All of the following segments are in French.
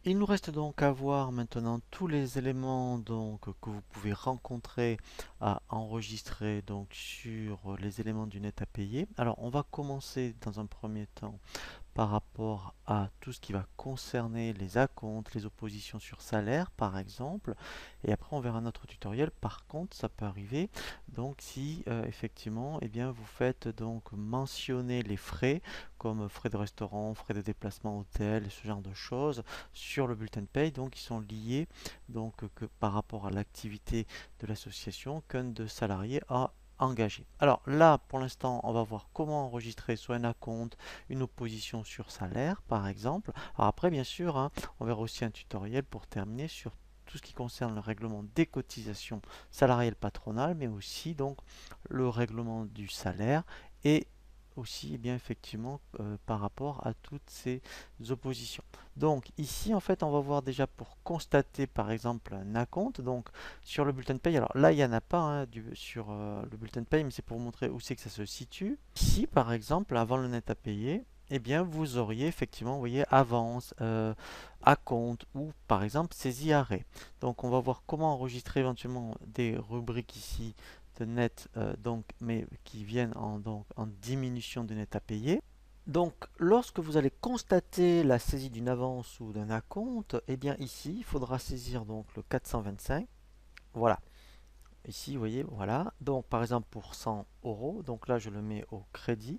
Il nous reste donc à voir maintenant tous les éléments donc que vous pouvez rencontrer à enregistrer donc sur les éléments du net à payer. Alors on va commencer dans un premier temps par rapport à tout ce qui va concerner les acomptes, les oppositions sur salaire par exemple, et après on verra notre tutoriel. Par contre, ça peut arriver donc si effectivement bien vous faites donc mentionner les frais comme frais de restaurant, frais de déplacement hôtel et ce genre de choses sur le bulletin de paye, donc ils sont liés donc que par rapport à l'activité de l'association qu'un de salariés a engagé. Alors là, pour l'instant, on va voir comment enregistrer soit un acompte, une opposition sur salaire, par exemple. Alors après, bien sûr, hein, on verra aussi un tutoriel pour terminer sur tout ce qui concerne le règlement des cotisations salariales patronales, mais aussi donc le règlement du salaire et aussi bien effectivement par rapport à toutes ces oppositions. Donc ici en fait on va voir déjà pour constater par exemple un acompte donc sur le bulletin de paye. Alors là il n'y en a pas hein, sur le bulletin de paye, mais c'est pour vous montrer où c'est que ça se situe. Ici par exemple avant le net à payer, eh bien vous auriez effectivement, vous voyez, avance, acompte ou par exemple saisie arrêt. Donc on va voir comment enregistrer éventuellement des rubriques ici de net, donc, mais qui viennent donc, en diminution de net à payer. Donc, lorsque vous allez constater la saisie d'une avance ou d'un acompte, eh bien ici, il faudra saisir donc le 425. Voilà. Ici, vous voyez, voilà. Donc, par exemple, pour 100 euros, donc là, je le mets au crédit.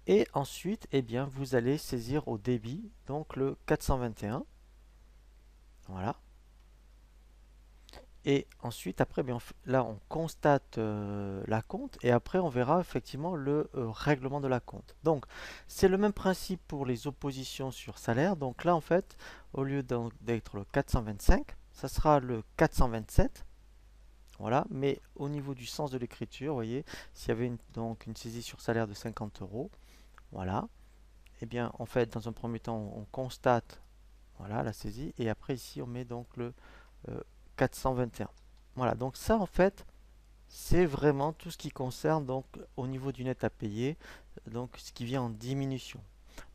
Et ensuite, eh bien, vous allez saisir au débit, donc le 421. Voilà. Et ensuite, après, bien, là, on constate la compte et après, on verra effectivement le règlement de la compte. Donc, c'est le même principe pour les oppositions sur salaire. Donc là, en fait, au lieu d'être le 425, ça sera le 427. Voilà, mais au niveau du sens de l'écriture, vous voyez, s'il y avait donc une saisie sur salaire de 50 euros, voilà, et bien, en fait, dans un premier temps, on constate, voilà, la saisie, et après, ici, on met donc le 421. Voilà, donc ça en fait, c'est vraiment tout ce qui concerne donc au niveau du net à payer, donc ce qui vient en diminution.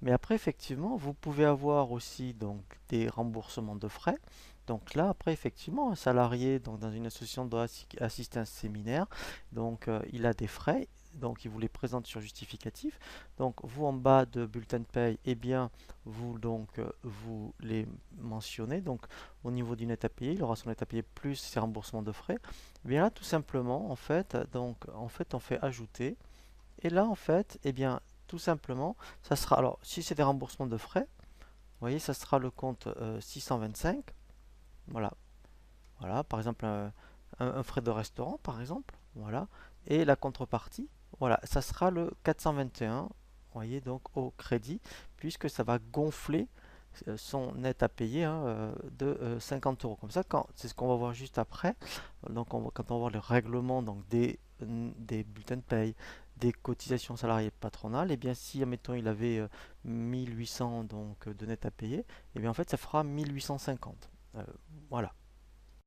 Mais après, effectivement, vous pouvez avoir aussi donc des remboursements de frais. Donc là, après, effectivement, un salarié donc, dans une association doit assister à un séminaire. Donc, il a des frais. Donc, il vous les présente sur justificatif. Donc, vous en bas de bulletin de paye, eh bien, vous les mentionnez. Donc, au niveau du net à payer, il aura son net à payer plus ses remboursements de frais. Eh bien là, tout simplement, en fait, on fait ajouter. Et là, en fait, eh bien, tout simplement, ça sera, alors, si c'est des remboursements de frais, vous voyez, ça sera le compte 625. Voilà, voilà, par exemple, un frais de restaurant, par exemple. Voilà. Et la contrepartie, voilà, ça sera le 421. Vous voyez, donc au crédit, puisque ça va gonfler son net à payer hein, de 50 euros. Comme ça, c'est ce qu'on va voir juste après. Donc, quand on va voir le règlement donc des bulletins de paye, des cotisations salariées patronales, et bien si, admettons, il avait 1800 donc, de net à payer, et bien en fait, ça fera 1850. Voilà.